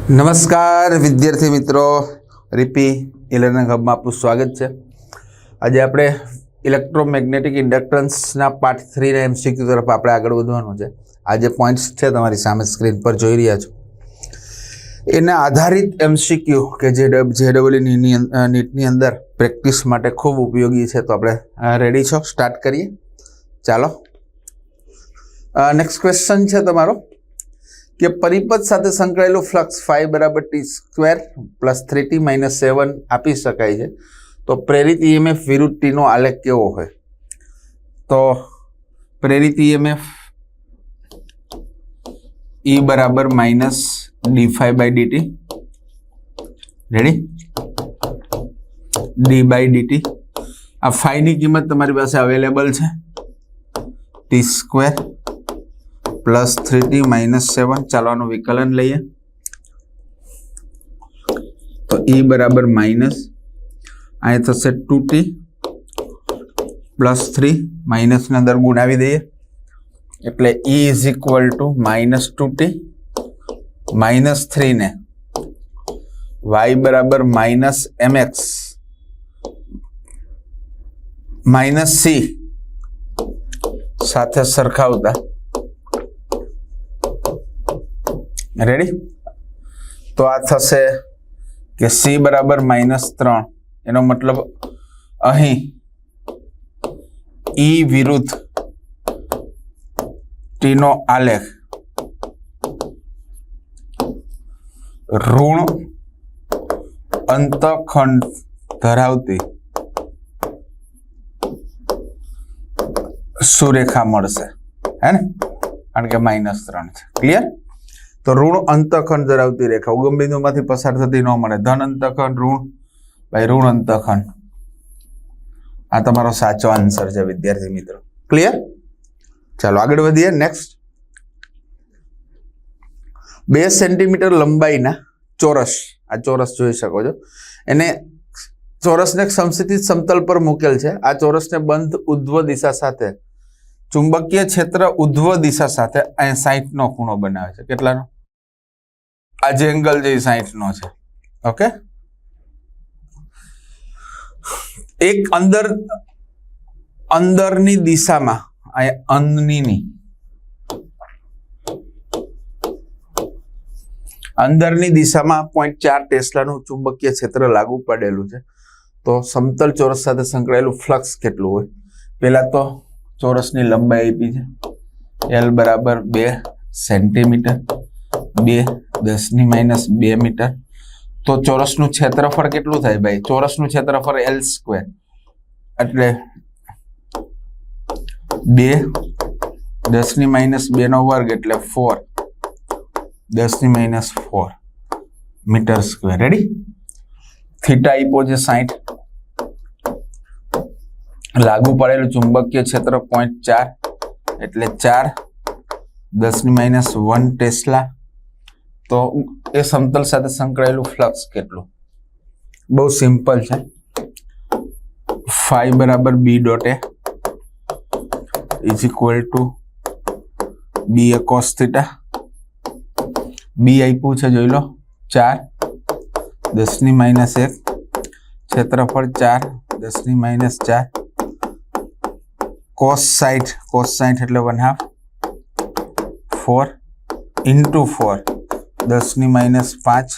નમસ્કાર વિદ્યાર્થી મિત્રો, રીપી ઇલર્નિંગ હબમાં આપનું સ્વાગત છે। આજે આપણે ઇલેક્ટ્રોમેગ્નેટિક ઇન્ડક્ટન્સના પાર્ટ 3 ના એમસીક્યુ તરફ આપણે આગળ વધવાનું છે। આ જે પોઈન્ટ્સ છે તમારી સામે સ્ક્રીન પર જોઈ રહ્યા છો, એના આધારિત એમસીક્યુ કે જે JEE નીટની અંદર પ્રેક્ટિસ માટે ખૂબ ઉપયોગી છે। તો આપણે રેડી છો? સ્ટાર્ટ કરીએ, ચાલો। નેક્સ્ટ ક્વેશ્ચન છે તમારો કે પરિપથ સાથે સંકળાયેલું ફ્લક્સ phi બરાબર t² પ્લસ 3t માઇનસ 7 આપી શકાય છે, તો પ્રેરિત EMF વિરુદ્ધ t નો આલેખ કેવો હોય? તો પ્રેરિત EMF E બરાબર minus d∅ by dt, ready, d by dt। આ phi ની કિંમત તમારી પાસે અવેલેબલ છે, t² પ્લસ 3t માઇનસ 7। ચાલો આનું વિકલન લઈએ, તો E બરાબર માઇનસ અહીં થશે 2t પ્લસ 3 માઇનસ ની અંદર ગુણાવી દઈએ એટલે E is equal two minus 2t minus 3 ને y બરાબર માઇનસ mx માઇનસ c સાથે સરખાવતા, રેડી, તો આ થશે કે c બરાબર માઇનસ 3, એનો મતલબ અહીં E વિરુદ્ધ t નો આલેખ ઋણ અંતખંડ ધરાવતી સુરેખા મળશે, હે ને, કારણ કે માઇનસ 3 છે। ક્લિયર? તો ઋણ અંતખંડ ધરાવતી રેખા ઉગમ બિંદુમાંથી પસાર થતી ન મળે, ધન અંતખંડ ઋણ ભાઈ ઋણ અંતખંડ, આ તમારો સાચો આન્સર છે વિદ્યાર્થી મિત્રો। ક્લિયર? ચાલો આગળ વધીએ। નેક્સ્ટ, 2 સેન્ટીમીટર લંબાઈના ચોરસ, આ ચોરસ જોઈ શકો છો, એને ચોરસને સમસ્થિત સમતલ પર મૂકેલ છે। આ ચોરસને બંધ ઉધ્વ દિશા સાથે ચુંબકીય ક્ષેત્ર ઉધ્વ દિશા સાથે અહીં 60 નો ખૂણો બનાવે છે। કેટલાનો? આ જે એંગલ છે 60 નો છે, ઓકે। એક અંદરની દિશામાં અંદરની દિશામાં 0.4 ટેસ્લાનું ચુંબકીય ક્ષેત્ર લાગુ પડેલું છે, તો સમતલ ચોરસ સાથે સંકળાયેલું ફ્લક્સ કેટલું હોય? પહેલા તો ચોરસની લંબાઈ આપી છે, L બરાબર 2 સેન્ટીમીટર, 2 10⁻² મીટર, તો ચોરસનું ક્ષેત્રફળ કેટલું થાય ભાઈ? ચોરસનું ક્ષેત્રફળ L² એટલે 2 10⁻² નો વર્ગ એટલે 4 10⁻⁴ મીટર સ્ક્વેર, રેડી। થીટા આપ્યો છે 60, લાગુ પડેલું ચુંબકીય ક્ષેત્ર 0.4 એટલે 4 10⁻⁻1 ટેસ્લા, તો એ સમતલ સાથે સંકળાયેલું ફ્લક્સ કેટલું? બહુ સિમ્પલ છે, phi બરાબર b dot a is equal to b a cos theta, b આપ્યું છે જોઈ લો 4 10⁻⁻1, ક્ષેત્રફળ 4 10⁻⁴, cos 60 એટલે 1/2 4 ઇન્ટુ 4 10⁻⁵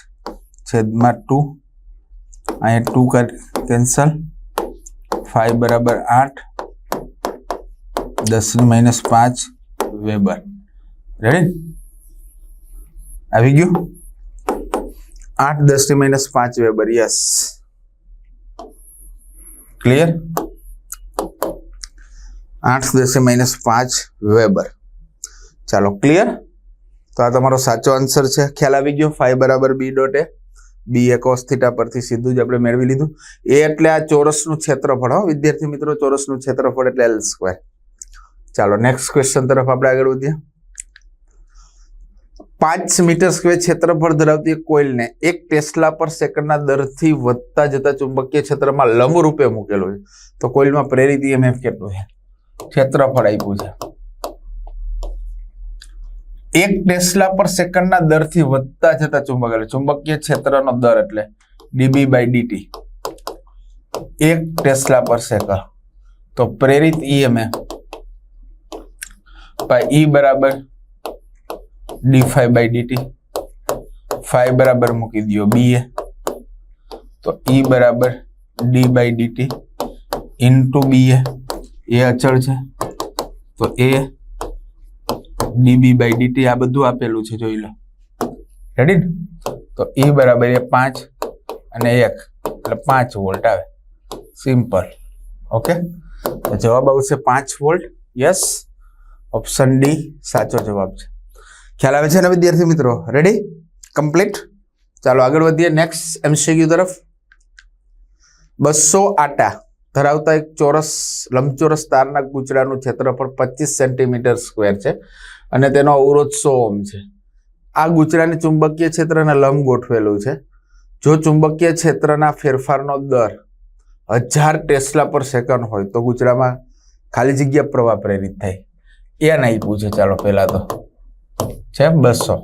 છેદમાં 2, અહીંયા 2 કેન્સલ, phi બરાબર 8 10⁻⁵ વેબર, રેડી, આવી ગયું? 8 10⁻⁵ વેબર, યસ, ક્લિયર? 8 10⁻⁵ વેબર। ચાલો ક્લિયર? તો આ તમારો સાચો આન્સર છે। ખ્યાલ આવી ગયો? phi બરાબર b dot a, b a cos theta પરથી સીધું જ આપણે મેળવી લીધું। એ એટલે આ ચોરસનું ક્ષેત્રફળ, હો વિદ્યાર્થી મિત્રો, ચોરસનું ક્ષેત્રફળ એટલે L²। ચાલો નેક્સ્ટ ક્વેશ્ચન તરફ આપણે આગળ વધીએ। 5 મીટર સ્ક્વેર ક્ષેત્રફળ ધરાવતી એક કોઇલને 1 ટેસ્લા પર સેકન્ડના દરથી વધતા જતા ચુંબકીય ક્ષેત્રમાં લંબ રૂપે મૂકેલો છે, તો કોઇલમાં પ્રેરિત EMF કેટલું છે? ક્ષેત્રફળ આપ્યું છે, 1 ટેસ્લા પર સેકન્ડના દરથી વધતા જતા ચુંબક એટલે ચુંબકીય ક્ષેત્રનો દર એટલે dB/dt 1 ટેસ્લા પર સેકન્ડ તો પ્રેરિત EMF E બરાબર d∅/dt phi બરાબર મૂકી દો ba તો E બરાબર d/dt ઇન્ટુ ba એ અચળ છે તો a dB/dt આ બધું આપેલું છે જોઈ લો રેડી તો E બરાબર એ 5 અને 1 એટલે 5 વોલ્ટ આવે સિમ્પલ ઓકે તો જવાબ આવશે 5 વોલ્ટ યસ ઓપ્શન ડી સાચો જવાબ છે ખ્યાલ આવે છે ને વિદ્યાર્થી મિત્રો રેડી કમ્પ્લીટ ચાલો આગળ વધીએ નેક્સ્ટ MCQ તરફ 200 આટા ધરાવતા એક લંબચોરસ તારના ગૂંચળાનું ક્ષેત્રફળ 25 સેન્ટીમીટર સ્ક્વેર છે અને તેનો અવરોધ 100 ઓહ્મ છે આ ગૂંચળાની ચુંબકીય ક્ષેત્રને લંબ ગોઠવેલું છે જો ચુંબકીય ક્ષેત્રના ફેરફારનો દર 1000 ટેસ્લા પર સેકન્ડ હોય તો ગૂંચળામાં ખાલી જગ્યા પ્રવાહ પ્રેરિત થાય એ નહીં પૂછે ચાલો પહેલા તો છે 200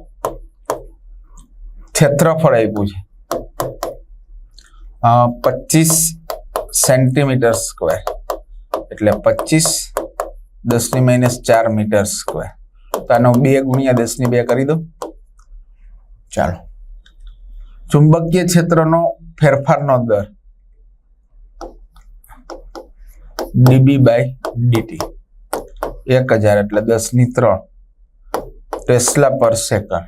ક્ષેત્રફળ આપ્યું છે 25 સેન્ટીમીટર સ્ક્વેર એટલે 25 10⁻⁴ મીટર સ્ક્વેર તો આનો 2 ગુણ્યા 10⁻2 કરી દો ચાલો ચુંબકીય ક્ષેત્રનો ફેરફારનો દર dB/dt 1000 એટલે 10⁻³ ટેસ્લા પર સેકન્ડ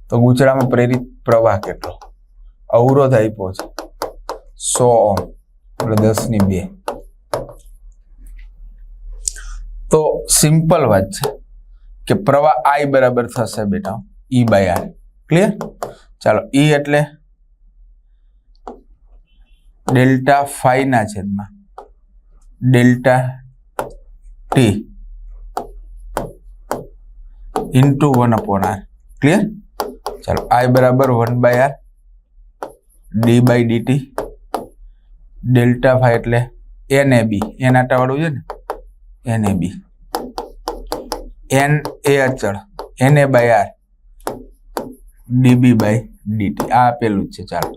તો ગૂંચળામાં પ્રેરિત પ્રવાહ કેટલો અવરોધ આપ્યો છે 100 ઓહ્મ એટલે 10⁻2 તો સિમ્પલ વાત છે કે પ્રવાહ I બરાબર થશે બેટા E/R ક્લિયર ચાલો E એટલે ડેલ્ટા ફાઈ ના છેદમાં delta T into 1/R clear ચાલો I બરાબર 1/R d/dt ડેલ્ટા ફાઈ એટલે NAB n આટાવાળું છે ને NAB n એ અચળ NA/R dB/dt આ આપેલું જ છે ચાલો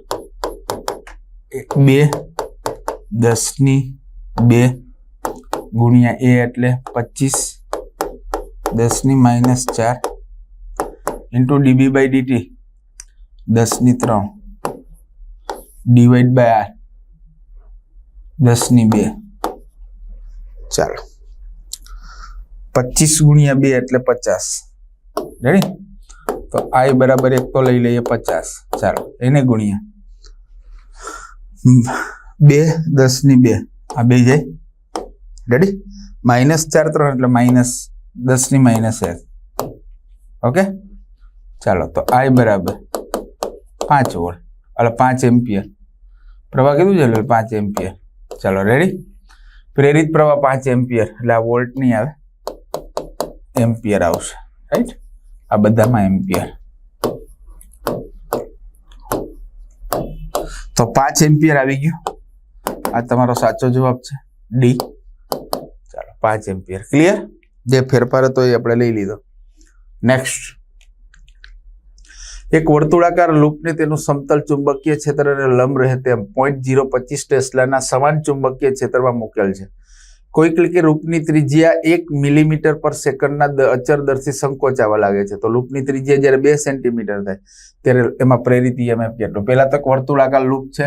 2 10⁻2 ગુણ્યા a એટલે 25 10⁻⁴ ઇન્ટુ dB/dt 10⁻³ ડિવાઇડ/R 10⁻2 ચાલો 25 ગુણ્યા 2 એટલે 50 રેડી તો I બરાબર 1 તો લઈ લઈએ 50 ચાલો એને ગુણ્યા 2 10⁻2 આ બે જાય રેડી -4 3 એટલે -10⁻1 ઓકે ચાલો તો I બરાબર 5 વોલ્ટ એટલે 5 એમ્પિયર પ્રવાહ કીધું છે એટલે 5 એમ્પિયર ચાલો રેડી પ્રેરિત પ્રવાહ 5 એમ્પિયર એટલે આ વોલ્ટ નહીં આવે એમ્પિયર આવશે રાઈટ આ બધામાં એમ્પિયર તો 5 એમ્પિયર આવી ગયું આ તમારો સાચો જવાબ છે ડી ચાલો 5 એમ્પિયર ક્લિયર જે ફેરફાર હતો એ આપણે લઈ લીધો નેક્સ્ટ એક વર્તુળાકાર લૂપને તેનું સમતલ ચુંબકીય ક્ષેત્રને લંબ રહે તેમ 0.025 ટેસ્લાના સમાન ચુંબકીય ક્ષેત્રમાં મૂકેલ છે કોઈક કે લૂપની ત્રિજ્યા 1 મિલીમીટર પર સેકન્ડના અચળ દરથી સંકોચાવા લાગે છે તો લૂપની ત્રિજ્યા જ્યારે 2 સેન્ટીમીટર થાય ત્યારે એમાં પ્રેરિત EMF કેટલું પહેલા તો વર્તુળાકાર લૂપ છે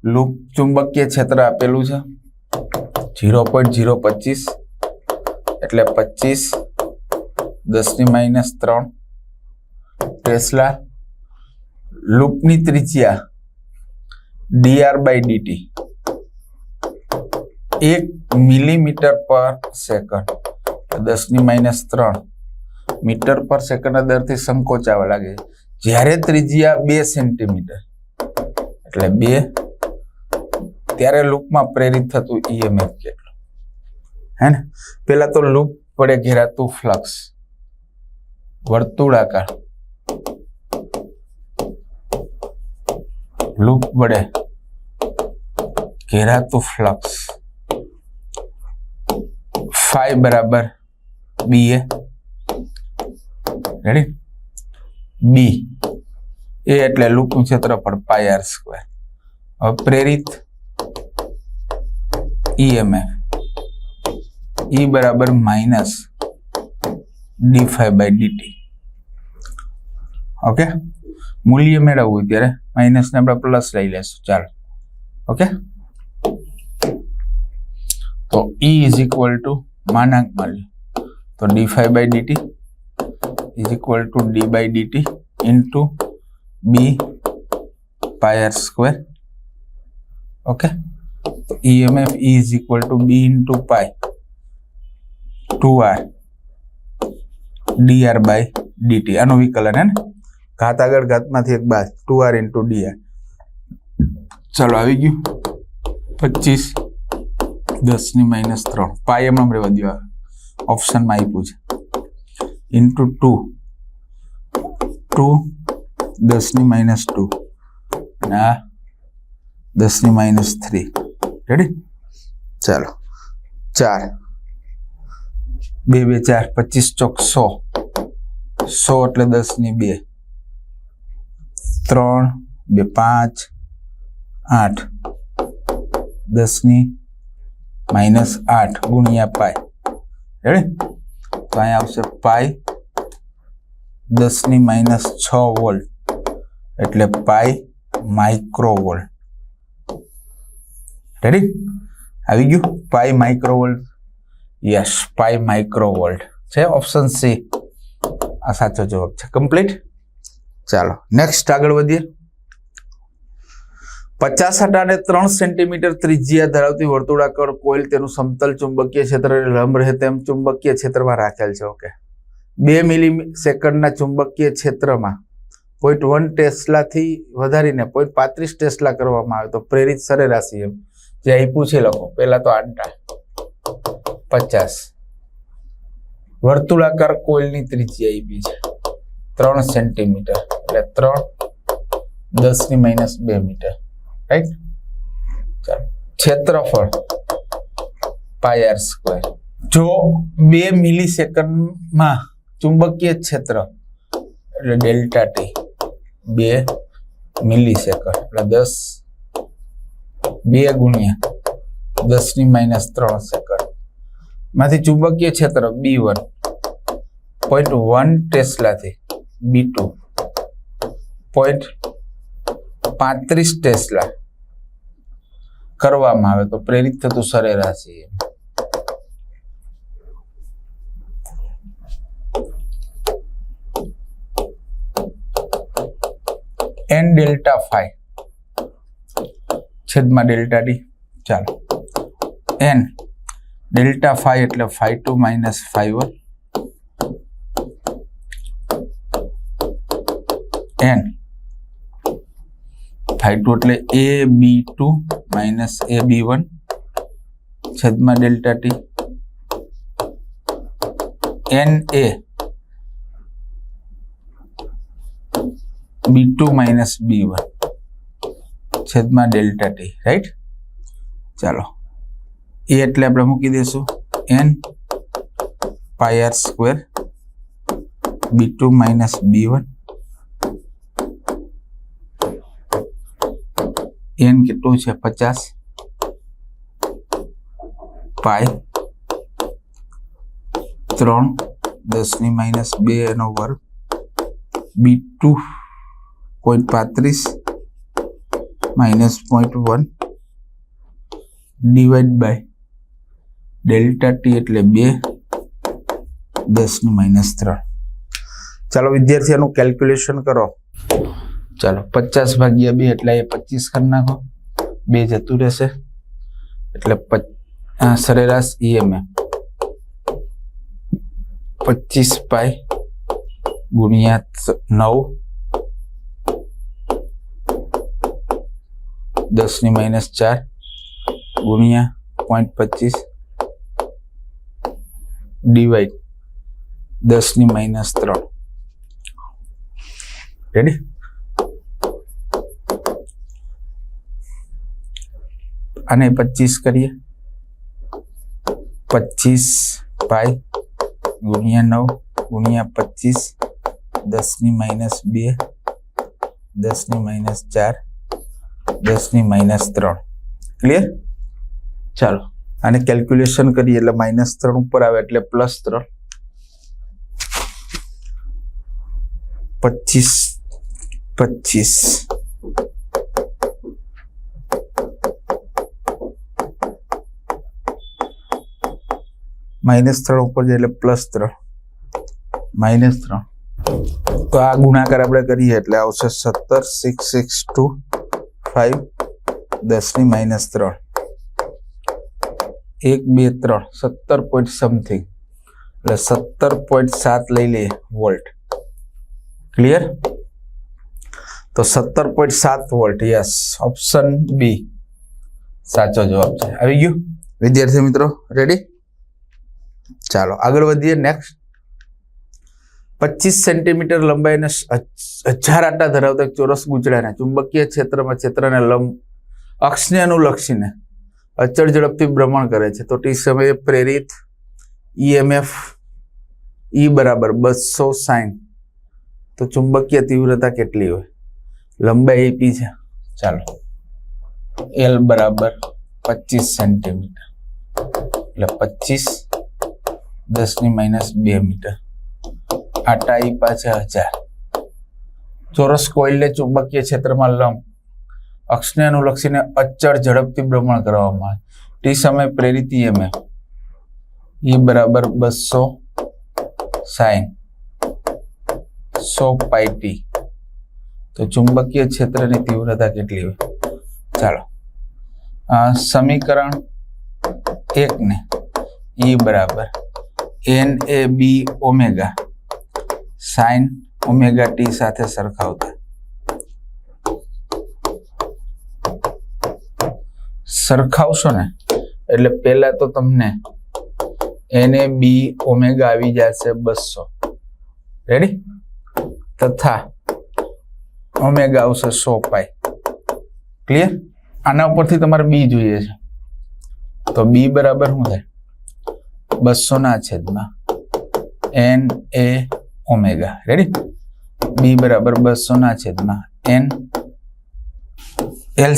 લૂપ ચુંબકીય ક્ષેત્ર આપેલું છે 0.025 એટલે 25 10⁻³ ટેસ્લા લૂપની ત્રિજ્યા dR/dt 1 મિલીમીટર પર સેકન્ડ 10⁻³ મીટર પર સેકન્ડના દરથી સંકોચાવા લાગે છે જ્યારે ત્રિજ્યા 2 સેન્ટીમીટર એટલે 2 ત્યારે લૂપમાં પ્રેરિત થતું EMF કેટલું હે ને પેલા તો લૂપ વડે ઘેરાતું ફ્લક્સ વર્તુળાકાર લૂપ વડે ઘેરાતું ફ્લક્સ phi બરાબર BA રેડી. બી એ એટલે લૂપનું ક્ષેત્રફળ પાઈ આર સ્ક્વેર. હવે પ્રેરિત ઈએમએફ ઈ બરાબર માઇનસ d∅/dt. ઓકે, મૂલ્ય મેળવવું ત્યારે માઇનસ ને આપણે પ્લસ લઈ લેશું. ચાલો, ઓકે. તો E ઇઝ ઇક્વલ ટુ માનાંકમાં લે તો d∅/dt is equal to d/dt into b pi R square. Okay, તો EMF E is equal to b into pi 2r dr/dt. આનું વિકલન હે ને, ઘાત આગળ ઘાતમાંથી એક બાદ 2r ઇન્ટુ dr. ચાલો, આવી ગયું 25 10 - 3 પાઈ એમ રહેવા દો, ઓપ્શનમાં આપ્યું છે, ઇન્ટુ 2 10 - 2 ના 10 - 3. રેડી. ચાલો, 4 2 2 4 25 ચોક 100 એટલે 10 - 2 3 2 5 8 10 - 8 ગુણ્યા પાઈ. રેડી. તો અહીંયા આવશે પાઈ 10 - 6 વોલ્ટ એટલે પાઈ માઇક્રોવોલ્ટ. રેડી. આવી ગયું પાઈ માઇક્રોવોલ્ટ. યસ, પાઈ માઇક્રોવોલ્ટ છે. ઓપ્શન સી આ સાચો જવાબ છે. કમ્પ્લીટ. ચાલો, નેક્સ્ટ આગળ વધીએ. 50 આટા અને 3 સેન્ટીમીટર ત્રિજ્યા ધરાવતી વર્તુળાકાર કોઇલ તેનું સમતલ ચુંબકીય ક્ષેત્ર લંબ રહે તેમ ચુંબકીય ક્ષેત્રમાં રાખેલ છે. ઓકે, 2 મિલીસેકન્ડના ચુંબકીય ક્ષેત્રમાં 0.1 ટેસ્લાથી વધારીને 0.35 ટેસ્લા કરવામાં આવે તો પ્રેરિત સરેરાશ એમ જે અહીં પૂછી લખો. પહેલા તો આટા 50 વર્તુળાકાર કોઇલની ત્રિજ્યા આપી છે 3 સેન્ટીમીટર એટલે 3 10 - 2 મીટર. રાઈટ. ચાલો, ક્ષેત્રફળ પાઈ આર સ્ક્વેર. જો 2 મિલીસેકન્ડમાં ચુંબકીય ક્ષેત્ર એટલે ડેલ્ટા ટી 2 મિલીસેકન્ડ એટલે 10 2 ગુણ્યા 10 - 3 સેકન્ડ માંથી ચુંબકીય ક્ષેત્ર B1 0.1 ટેસ્લાથી B2 0.35 ટેસ્લા કરવામાં આવે તો પ્રેરિત થતું સરેરાશ n ડેલ્ટા ફાઈ છેદમાં ડેલ્ટા ડી. ચાલો, n ડેલ્ટા ફાઈ એટલે φ2 - φ1 n φ2 એટલે AB2 - AB1 છેદમાં ડેલ્ટા ટી. n એ B2 - B1 છેદમાં ડેલ્ટા ટી. રાઈટ. ચાલો, એ એટલે આપણે મૂકી દઈશું n પાઈ R square B2 - B1 n કેટલું છે 50 પાઈ 3 10 - 2 નો વર્ગ B2 0.35 - 0.1 divide by delta T એટલે 2 10 - 3. ચાલો વિદ્યાર્થીઓનું કેલ્ક્યુલેશન કરો. ચાલો 50 ભાગ્યા 2 એટલે એ 25 કરી નાખો, 2 જતું રહેશે એટલે સરેરાશ EMF 25 પાઈ ગુણ્યા 9 10 - 4 ગુણ્યા 0.25 ડિવાઈડ 10 - 3. રેડી. આને 25 કરીએ 25 પાઈ ગુણ્યા 9 ગુણ્યા 25 10⁻2, 10⁻4, 10⁻3. ક્લિયર? ચાલો આને કેલ્ક્યુલેશન કરીએ એટલે -3 ઉપર આવે એટલે +3. 25. -3 ઉપર જાય એટલે +3. -3 તો આ ગુણાકાર આપણે કરીએ એટલે આવશે 17, 6, 6, 2, 5, 10⁻3. 1, 2, 3 17 પોઈન્ટ સમથિંગ એટલે 17.7 લઈ લઈએ વોલ્ટ. ક્લિયર? તો 17.7 વોલ્ટ. યસ, ઓપ્શન બી સાચો જવાબ છે. આવી ગયું વિદ્યાર્થી મિત્રો? રેડી? ચાલો આગળ વધીએ. નેક્સ્ટ, 25 સેન્ટીમીટર લંબાઈને 1000 આંટા ધરાવતા એક ચોરસ ગૂંચળાને ચુંબકીય ક્ષેત્રને લંબ અક્ષને અનુલક્ષીને અચળ ઝડપથી ભ્રમણ કરે છે. તો તે સમયે પ્રેરિત EMF E બરાબર 260. તો ચુંબકીય તીવ્રતા કેટલી હોય? લંબાઈ AP છે. ચાલો L બરાબર 25 સેન્ટીમીટર એટલે 25 10⁻2 મીટર. આટા આપ્યા છે 1000. ચોરસ કોઇલને ચુંબકીય ક્ષેત્રમાં લંબ અક્ષને અનુલક્ષીને અચળ ઝડપથી ભ્રમણ કરવામાં આવે. તે સમયે પ્રેરિત EMF E બરાબર 260 100 πt. તો ચુંબકીય ક્ષેત્રની તીવ્રતા કેટલી હોય? ચાલો સમીકરણ 1 ને E બરાબર NAB omega sin omega t સાથે સરખાવતા સરખાવશો ને એટલે પહેલા તો તમને NAB ઓમેગા આવી જશે 200. રેડી? તથા ઓમેગા આવશે 100 π. ક્લિયર? આના ઉપરથી તમારે B જોઈએ છે તો B બરાબર શું થાય? 200/NA omega. રેડી? B બરાબર 200/N L²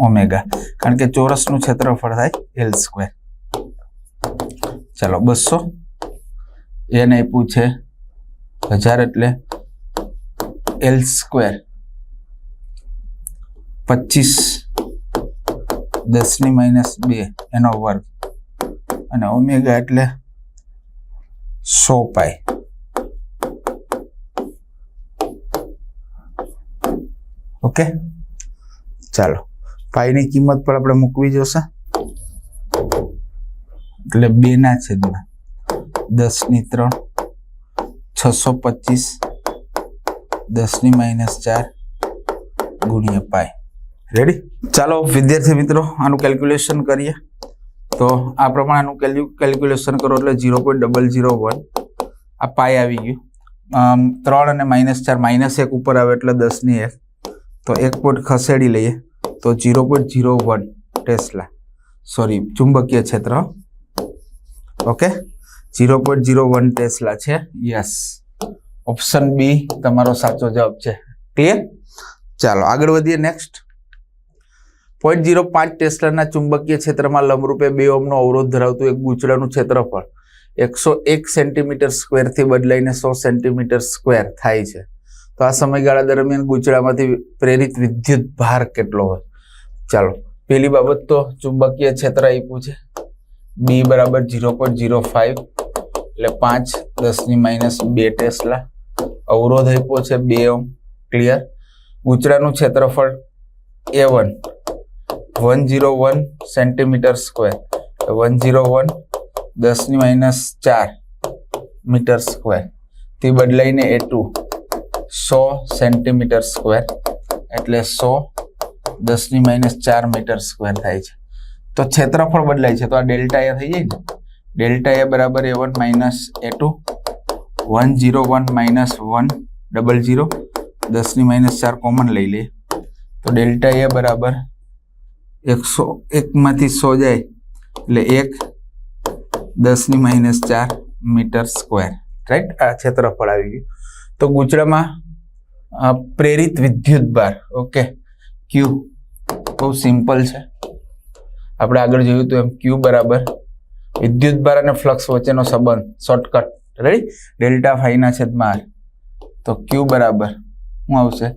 ઓમેગા, કારણ કે ચોરસનું ક્ષેત્રફળ થાય L². ચાલો 200 N આપ્યું છે 1000 એટલે L² 25 10⁻2 એનો વર્ગ અને ઓમેગા એટલે 100 π. ઓકે, ચાલો પાઈની કિંમત પર આપણે મૂકવી જોશે એટલે 2/10⁻3 625 10⁻4 ગુણ્યા π. રેડી? ચાલો વિદ્યાર્થી મિત્રો આનું કેલ્ક્યુલેશન કરીએ. તો આ પ્રમાણે આનું કેલ્ક્યુલેશન કરો એટલે 0.001 આ પાઈ આવી ગયું. 3 અને -4 -1 ઉપર આવે એટલે 10⁻1 તો 1 પોઈન્ટ ખસેડી લઈએ તો 0.01 ટેસ્લા ચુંબકીય ક્ષેત્ર. ઓકે, 0.01 ટેસ્લા છે. યસ, ઓપ્શન બી તમારો સાચો જવાબ છે. ક્લિયર? ચાલો આગળ વધીએ. નેક્સ્ટ, 0.05 ટેસ્લાના ચુંબકીય ક્ષેત્રમાં લંબરૂપે 2 ઓહ્મનો અવરોધ ધરાવતું એક ગૂંચળાનું ક્ષેત્રફળ 101 સેન્ટીમીટર સ્ક્વેર થી બદલાઈને 100 સેન્ટીમીટર સ્ક્વેર થાય છે. તો આ સમયગાળા દરમિયાન ગૂંચળામાંથી પ્રેરિત વિદ્યુત ભાર કેટલો હોય? ચાલો પહેલી બાબત તો ચુંબકીય ક્ષેત્ર આપ્યું છે B બરાબર 0.05 એટલે 5 10⁻2 ટેસ્લા. અવરોધ આપ્યો છે 2 ઓહ્મ. ક્લિયર? ગૂંચળાનું ક્ષેત્રફળ A1 101 centimetre square 101 10⁻4 metre square થી બદલાઈને A2 100 સેન્ટીમીટર સ્ક્વેર એટલે 100 10⁻4 મીટર સ્ક્વેર થાય છે. તો ક્ષેત્રફળ બદલાય છે તો આ ડેલ્ટા A થઈ જાય ને. ડેલ્ટા A બરાબર A1 A2 101 100 10⁻4 કોમન લઈ લે તો ડેલ્ટા A બરાબર 101 માંથી 100 જાય એટલે 1 10⁻4 મીટર સ્ક્વેર. રાઈટ? આ ક્ષેત્રફળ આવી ગયું. તો ગૂંચળામાં પ્રેરિત વિદ્યુત ભાર, ઓકે, ક્યુ, બહુ સિમ્પલ છે. આપણે આગળ જોયું હતું એમ ક્યુ બરાબર વિદ્યુત ભાર અને ફ્લક્સ વચ્ચેનો સંબંધ, શોર્ટકટ, રેડી, ડેલ્ટા ફાઈ ના છેદમાં આર. તો ક્યુ બરાબર શું આવશે?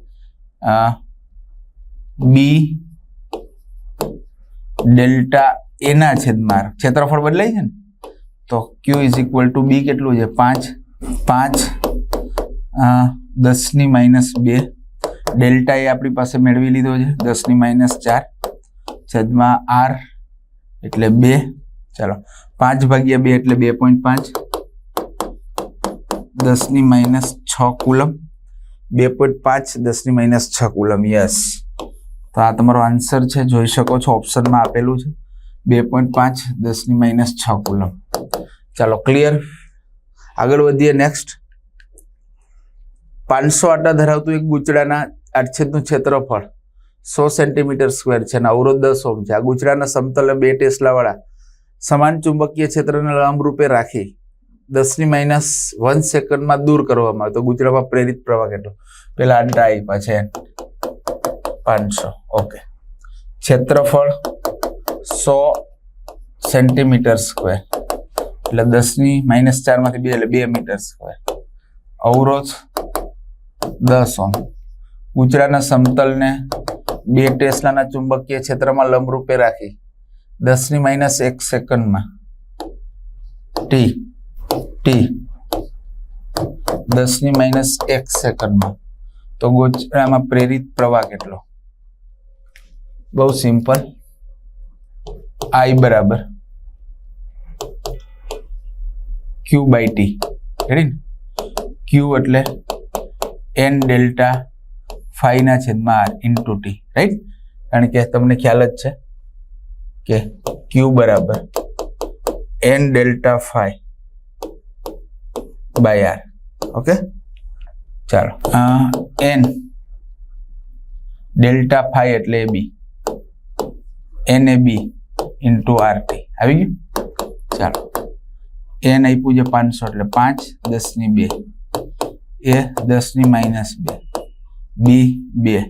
બી ડેલ્ટા એ ના છેદમાં આર. ક્ષેત્રફળ બદલાય છે ને, તો ક્યુ ઇઝ ઇક્વલ ટુ બી કેટલું છે? 5 10⁻². ડેલ્ટા એ આપણી પાસે મેળવી લીધો છે 10⁻4 છેદમાં આર એટલે 2. ચાલો 5/2 એટલે 2.5. 10⁻6 કુલમ. 2.5 10⁻6 કુલમ. યસ, તો આ તમારો આન્સર છે, જોઈ શકો છો ઓપ્શનમાં આપેલું છે 2.5 10⁻6 કુલમ. ચાલો ક્લિયર, આગળ વધીએ. નેક્સ્ટ, 500 આટા ધરાવતું એક ગૂંચળાના આડછેદનું ક્ષેત્રફળ 100 સેન્ટીમીટર સ્ક્વેર છે અને અવરોધ 10 ઓહ્મ છે. આ ગૂંચળાના સમતલે 2 ટેસ્લા વાળા સમાન ચુંબકીય ક્ષેત્રને લંબ રૂપે રાખી 10⁻1 સેકન્ડમાં દૂર કરવામાં આવે તો ગૂંચળામાં પ્રેરિત પ્રવાહ કેટલો? પેલા આટા આપ્યા છે 500, ઓકે. ક્ષેત્રફળ 100 સેન્ટીમીટર સ્ક્વેર એટલે 10⁻4 માંથી 2 એટલે 2 મીટર સ્ક્વેર. અવરોધ 10 ઓહ્મ. ગૂંચળાના સમતલને 2 ટેસ્લાના ચુંબકીય ક્ષેત્રમાં લંબરૂપે રાખી 10⁻1 સેકન્ડમાં ટી 10⁻1 સેકન્ડમાં તો ગૂંચળામાં પ્રેરિત પ્રવાહ કેટલો? બહુ સિમ્પલ, I બરાબર Q/T. રેડી ને? Q એટલે n ડેલ્ટા ફાઈ ના છેદમાં આર ઇન્ટુ ટી, રાઈટ? કારણ કે તમને ખ્યાલ જ છે કે Q બરાબર n delta phi by r. Okay, ચાલો n ડેલ્ટા ફાઈ એટલે AB, NAB ઇન્ટુ RT આવી ગયું. ચાલો n આપ્યું છે 500 એટલે 5 10⁻2, A 10⁻2, B 2,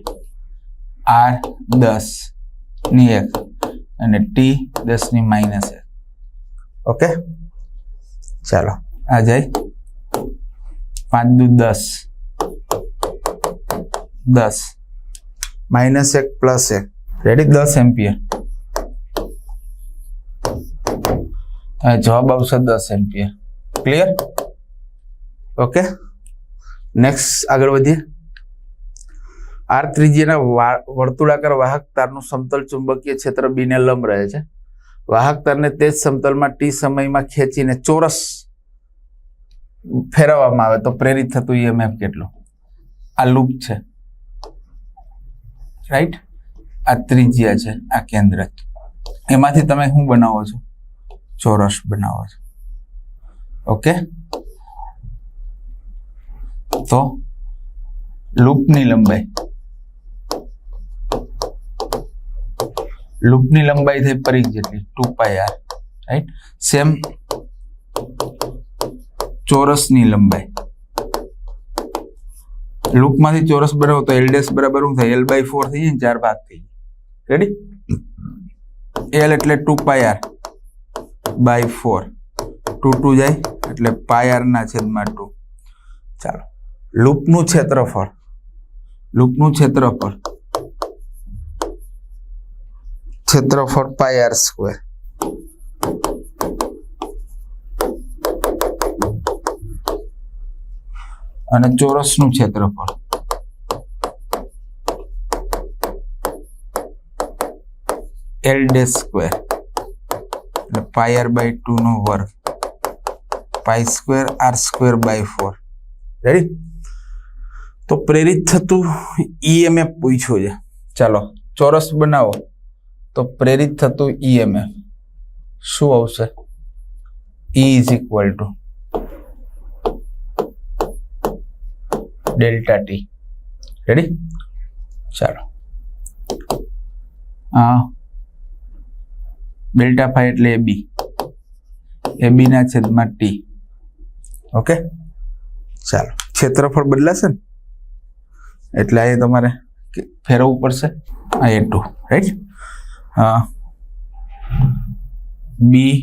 R 10⁻1 અને T 10⁻1. ઓકે, ચાલો આ જાય 5 દુ 10 -1 +1, રેડી? 10 એમ્પિયર. જવાબ આવશે 10 એમ્પિયર. ક્લિયર? ઓકે, નેક્સ્ટ આગળ વધીએ. આર ત્રિજ્યાના વર્તુળાકાર વાહક તારનું સમતલ ચુંબકીય ક્ષેત્ર બી ને લંબ રહે છે. વાહક તારને તે જ સમતલમાં ટી સમયમાં ખેંચીને ચોરસ ફેરવવામાં આવે તો પ્રેરિત થતું EMF કેટલું? આ લૂપ છે, રાઈટ? આ ત્રિજ્યા છે, આ કેન્દ્ર. એમાંથી તમે શું બનાવો છો? ચોરસ બનાવો છો. ઓકે, તો લૂપની લંબાઈ થઈ પરિઘ જેટલી 2πr, રાઈટ? સેમ ચોરસની લંબાઈ, લૂપમાંથી ચોરસ બનાવો તો L' બરાબર શું થાય? L/4 થઈ જાય ને, 4 ભાગ થઈ જાય. રેડી? L એટલે 2πr/4, 2 જાય એટલે πr ના છેદમાં 2. ચાલો લૂપનું ક્ષેત્રફળ πr², અને ચોરસનું ક્ષેત્રફળ L' સ્ક્વેર એટલે πr/2 નો વર્ગ π² r²/4. રેડી? તો પ્રેરિત થતું EMF પૂછ્યું છે. ચાલો ચોરસ બનાવો તો પ્રેરિત થતું EMF શું આવશે? E = ΔT. રેડી? ચાલો ડેલ્ટા ફાઈ એટલે AB ના છેદમાં T. ઓકે, ચાલો ક્ષેત્રફળ બદલાશે ને એટલે અહીં તમારે ફેરવવું પડશે આ A2 રાઈટ બી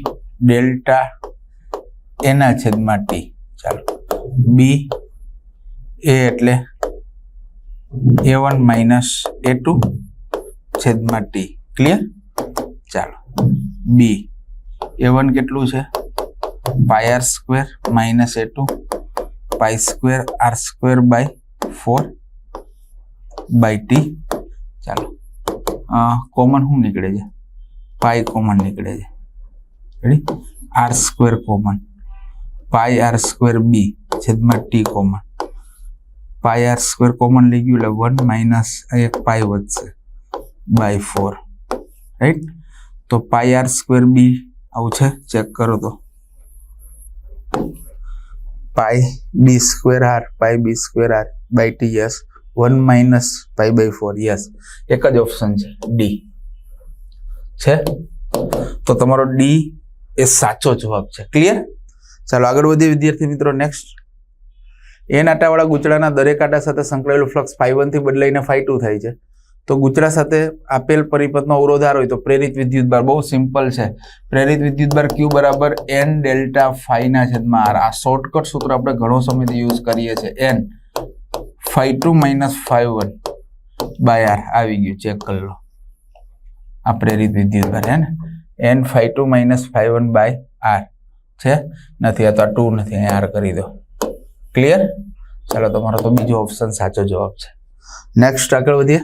ડેલ્ટા એના છેદમાં ટી ચાલો બી એ એટલે A1 માઇનસ A2 છેદમાં ટી ક્લિયર ચાલો બી A1 કેટલું છે pi R square minus A2 pi square R square by 4 by T ચાલો કોમન શું નીકળે છે પાઈ કોમન નીકળે છે ready R square common pi R square B છેદમાં T common pi R square common લઈ ગયું એટલે 1 માઇનસ એક પાઈ વધશે બાય 4 રાઈટ તો પાઈ આર સ્ક્વેર બી આવું છે ચેક કરો તો pi B square R pi B square R by T yes 1 minus pi by 4 yes એક જ ઓપ્શન છે ડી છે તો તમારો ડી એ સાચો જવાબ છે ક્લિયર ચાલો આગળ વધીએ વિદ્યાર્થી મિત્રો નેક્સ્ટ એન આટાવાળા ગૂંચળાના દરેક આટા સાથે સંકળાયેલું ફ્લક્સ φ1 થી બદલાઈને φ2 થાય છે તો ગૂંચળા સાથે આપેલ પરિપથનો અવરોધ આર હોય તો પ્રેરિત વિદ્યુતભાર બહુ સિમ્પલ છે પ્રેરિત વિદ્યુતભાર Q બરાબર n ડેલ્ટા φ ના છેદમાં r આ શોર્ટકટ સૂત્ર આપણે ઘણો સમયથી યુઝ કરીએ છીએ n φ2 માઇનસ φ1 બાય r આવી ગયું ચેક કરી લો આ પ્રેરિત વિદ્યુતભાર છે ને n φ2 માઇનસ φ1 બાય r છે નથી આ તો 2 નથી અહીંયા r કરી દો ક્લિયર ચાલો તમારો તો બીજો ઓપ્શન સાચો જવાબ છે નેક્સ્ટ આગળ વધીએ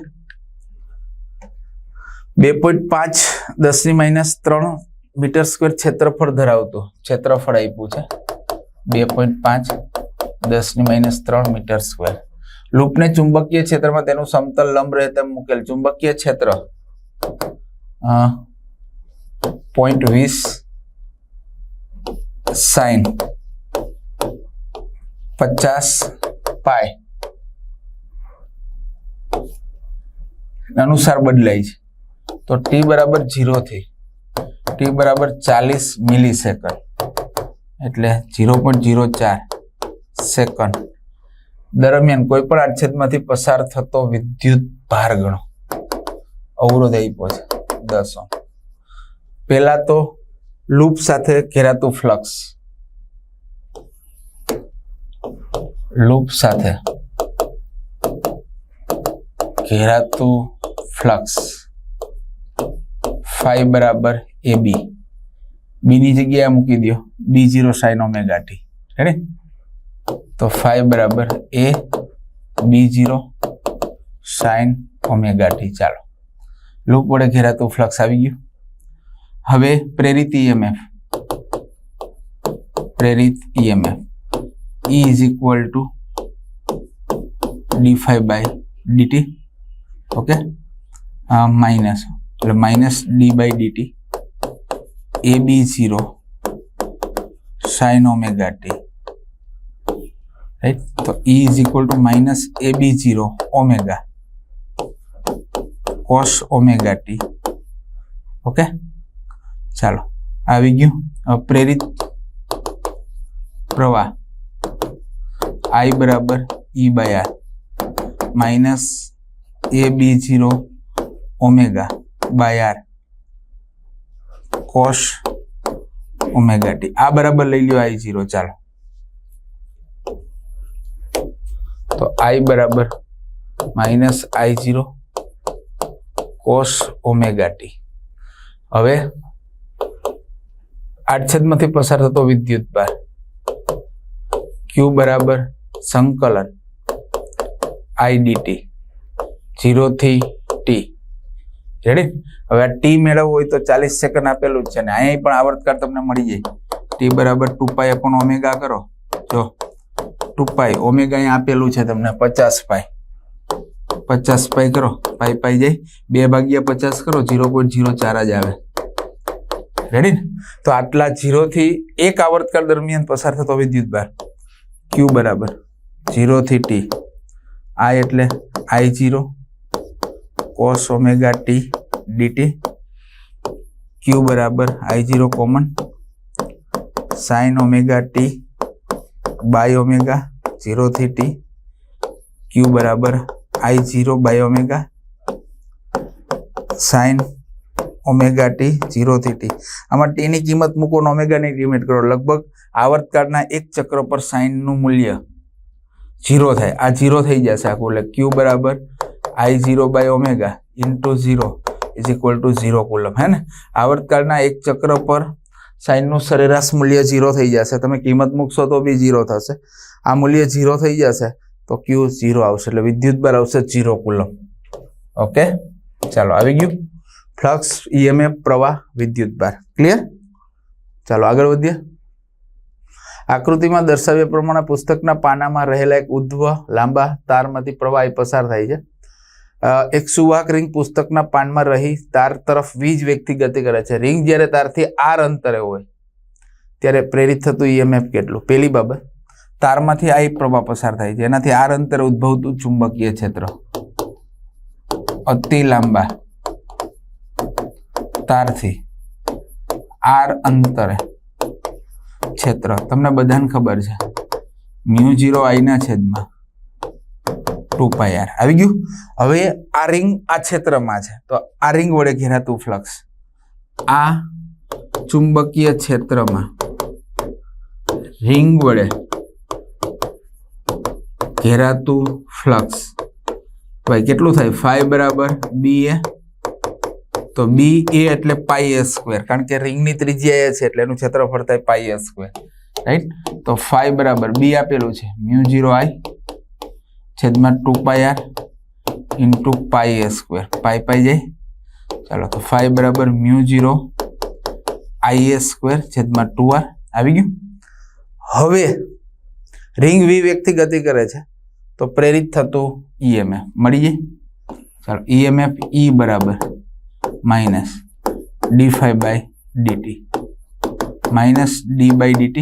2.5 10⁻³ મીટર સ્ક્વેર ક્ષેત્રફળ ધરાવતું ક્ષેત્રફળ આપ્યું છે 2.5 10⁻³ મીટર સ્ક્વેર લૂપને ચુંબકીય ક્ષેત્રમાં તેનું સમતલ લંબ રહે તેમ મૂકેલ ચુંબકીય ક્ષેત્ર 0.20 sin 50 પાઈ અનુસાર બદલાય છે તો t બરાબર 0 થી t બરાબર 40 મિલીસેકન્ડ એટલે 0.04 સેકન્ડ દરમિયાન કોઈ પણ આડછેદમાંથી પસાર થતો વિદ્યુત ભાર ગણો અવરોધ આપ્યો છે 10 ઓહ્મ પહેલા તો લૂપ સાથે ઘેરાતું ફ્લક્સ લૂપ સાથે ઘેરાતું ફ્લક્સ φ બરાબર AB બી ની જગ્યાએ મૂકી દો B0 sin omega t ready તો φ બરાબર A B0 sin omega t ચાલો લૂપ વડે ઘેરાતું ફ્લક્સ આવી ગયું હવે પ્રેરિત EMF E is equal to d phi by dt okay minus એટલે minus d by dt AB0 sin omega t right તો E is equal to minus AB0 omega cos omega t okay ચાલો આવી ગયું પ્રેરિત પ્રવાહ I બરાબર E by R minus AB0 omega by R cos omega t આ બરાબર લઈ લ્યો I0 ચાલો તો I બરાબર minus I0 cos omega t હવે આડછેદમાંથી પસાર થતો વિદ્યુત ભાર Q બરાબર સંકલન I dt 0 થી t રેડી હવે આ t મેળવવો હોય તો 40 સેકન્ડ આપેલું જ છે ને અહીંયા પણ આવર્તકાળ તમને મળી જાય t બરાબર 2 પાઈ / ઓમેગા કરો જો 2 પાઈ ઓમેગા અહીંયા આપેલું છે તમને 50 પાઈ કરો પાઈ પાઈ જાય 2/50 કરો 0.04 જ આવે રેડી ને તો આટલા 0 થી એક આવર્તકાળ દરમિયાન પસાર થતો વિદ્યુતભાર Q બરાબર 0 થી t I એટલે I0 cos omega t dt Q બરાબર I0 common sin omega t by omega 0 થી t, q બરાબર I0 by omega sine omega t 0 થી t. આમાં t ની કિંમત મૂકો ને ઓમેગા ની કિંમત કરો, લગભગ આવર્તકાળના એક ચક્ર પર સાઇન નું મૂલ્ય 0 થાય. આ 0 થઈ જશે આખું, એટલે q બરાબર I0 by omega into 0 is equal to 0 coulomb. હે ને, આવર્તકાળના એક ચક્ર પર સાઇન નું સરેરાશ મૂલ્ય 0 થઈ જશે. તમે કિંમત મૂકશો તો બી 0 થશે. આ મૂલ્ય 0 થઈ જશે તો q 0 આવશે, એટલે વિદ્યુતભાર આવશે 0 કુલમ. ઓકે, ચાલો આવી ગયું ફ્લક્સ, EMF, પ્રવાહ, વિદ્યુતભાર. ક્લિયર? ચાલો આગળ વધીએ. આકૃતિમાં દર્શાવ્યા પ્રમાણે પુસ્તકના પાનામાં રહેલા એક ઉદ્ધવ લાંબા તારમાંથી પ્રવાહ પસાર થાય છે. એક સુવાહક રિંગ પુસ્તકના પાનમાં રહી તાર તરફ વીજ વેગથી ગતિ કરે છે. રિંગ જ્યારે તારથી r અંતરે હોય ત્યારે પ્રેરિત થતું EMF કેટલું? પહેલી બાબત, તારમાંથી આ પ્રવાહ પસાર થાય છે, એનાથી r અંતરે ઉદ્ભવતું ચુંબકીય ક્ષેત્ર. અતિ લાંબા તારથી r અંતરે ક્ષેત્ર તમને બધાને ખબર છે, μ0I ના છેદમાં 2πr. આવી ગયું. હવે આ રિંગ આ ક્ષેત્રમાં છે, તો આ રિંગ વડે ઘેરાતું ફ્લક્સ, આ ચુંબકીય ક્ષેત્રમાં રિંગ વડે ઘેરાતું ફ્લક્સ ભાઈ કેટલું થાય? ફાઈ બરાબર ba, તો ba એટલે πa², કારણ કે રિંગની ત્રિજ્યા છે એટલે એનું ક્ષેત્રફળ થાય πa², રાઈટ? તો ફાઈ બરાબર b આપેલું છે μ0I છેદમાં 2πr ઇન્ટુ πa², પાઈ જાય. ચાલો, તો ફાઈ બરાબર μ0IA² છેદમાં 2r. આવી ગયું. હવે રિંગ v વેગથી ગતિ કરે છે તો પ્રેરિત થતું EMF મળી જાય. ચાલો, EMF E બરાબર minus d∅dt minus d/dt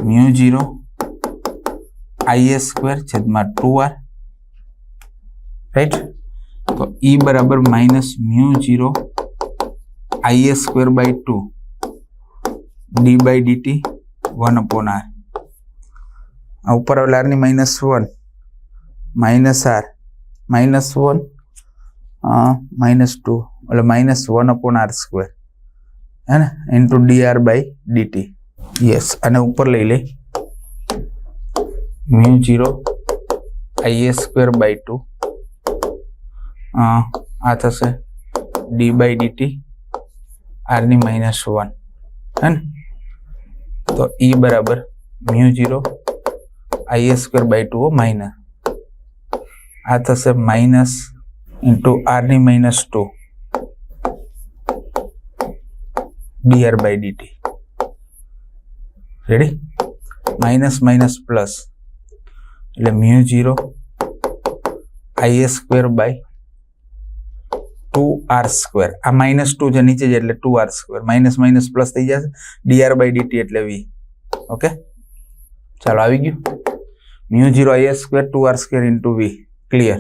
μ0IA² છેદમાં 2r, રાઈટ? તો E બરાબર માઇનસ μ0IA²/2 d/dt 1/r. આ ઉપર આવેલા r ની -1 -r -1 -2 એટલે -1/r², હે ને, ઇન્ટુ dr/dt. યસ, અને ઉપર લઈ લે μ0IA²/2 આ થશે d/dt r ની -1, હે ને. તો E બરાબર μ0IA²/2 માઇનસ આ થશે માઇનસ ઇન્ટુ r ની -2 dr/dt. Ready? Minus minus plus એટલે μ0IA²/2r². આ -2 છે નીચે જાય એટલે 2r², માઇનસ માઇનસ પ્લસ થઈ જશે, dr/dt એટલે v. ઓકે, ચાલો આવી ગયું. μ0IA²/2r² into v. ક્લિયર?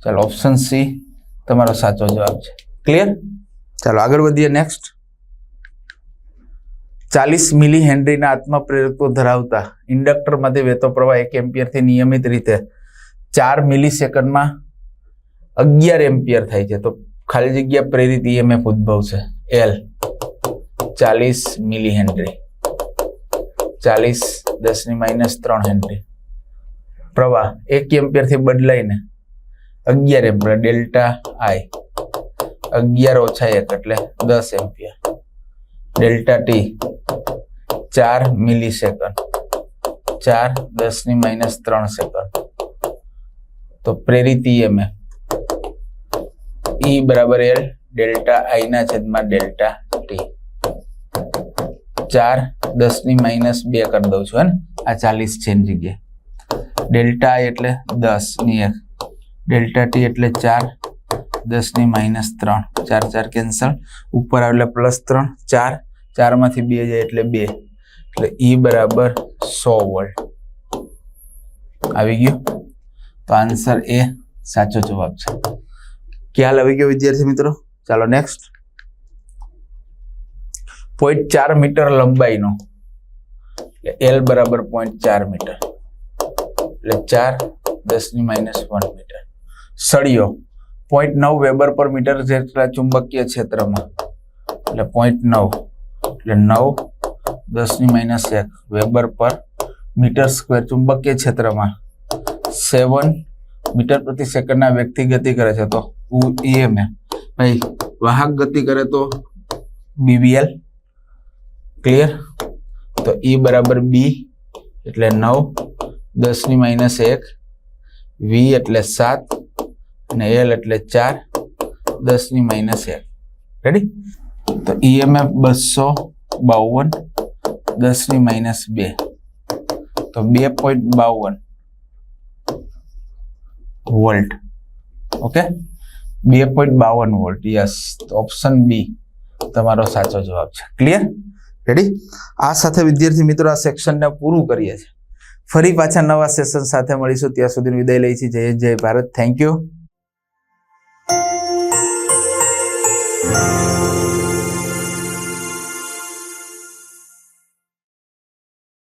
ચાલો, ઓપ્શન સી તમારો સાચો જવાબ છે. ક્લિયર? ચાલો આગળ વધીએ. નેક્સ્ટ, 40 મિલી હેનરીના આત્મપ્રેરકત્વ ધરાવતા ઇન્ડક્ટરમાંથી વહેતો પ્રવાહ 1 એમ્પિયરથી નિયમિત રીતે 4 મિલીસેકન્ડમાં 11 એમ્પિયર થાય છે, તો ખાલી જગ્યા પ્રેરિત EMF ઉદ્ભવશે L 40 milli henry, 40 10⁻³ henry. પ્રવાહ 1 એમ્પિયરથી બદલાઈને 11 એમ્પિયર, ડેલ્ટા I 11 - 1 એટલે 10 ampere, delta T 4 millisecond, 4 10⁻³ second. તો પ્રેરિત EMF E બરાબર L ડેલ્ટા I ના છેદમાં ડેલ્ટા T. 4 10⁻² કરી દઉં છું, હે ને, આ 40 છે એની જગ્યાએ. ડેલ્ટા I એટલે 10⁻1, ડેલ્ટા T એટલે 4 10⁻³ 4 4 કેન્સલ, ઉપર આવે એટલે +3, 4 4 માંથી 2 જાય એટલે 2, એટલે E બરાબર 100 વોલ્ટ. આવી ગયું. તો આન્સર એ સાચો જવાબ છે. ખ્યાલ આવી ગયો વિદ્યાર્થી મિત્રો? ચાલો નેક્સ્ટ, 0.4 મીટર લંબાઈનો L બરાબર 0.4 મીટર એટલે 4 × 10⁻⁻1 મીટર. સળિયો 0.9 વેબર પર મીટર જેટલા ચુંબકીય ક્ષેત્રમાં, એટલે 0.9 એટલે 9 × 10⁻1 વેબર પર મીટર સ્ક્વેર ચુંબકીય ક્ષેત્રમાં 7 મીટર પ્રતિ સેકન્ડના વેગથી ગતિ કરે છે. તો EMF ભાઈ વાહક ગતિ કરે તો BBL. ક્લિયર? તો E બરાબર B એટલે 9 × 10⁻1, V એટલે 7 અને L એટલે 4 10⁻1. રેડી? તો EMF 252 10⁻2 તો 2.52 volt. Okay, 2.52 volt. Yes, option B તમારો સાચો જવાબ છે. ક્લિયર? રેડી? આ સાથે વિદ્યાર્થી મિત્રો આ સેક્શનને પૂરું કરીએ છીએ. ફરી પાછા નવા સેશન સાથે મળીશું. ત્યાં સુધી વિદાય લઈએ છીએ. જય હિન્દ, જય ભારત. Thank you.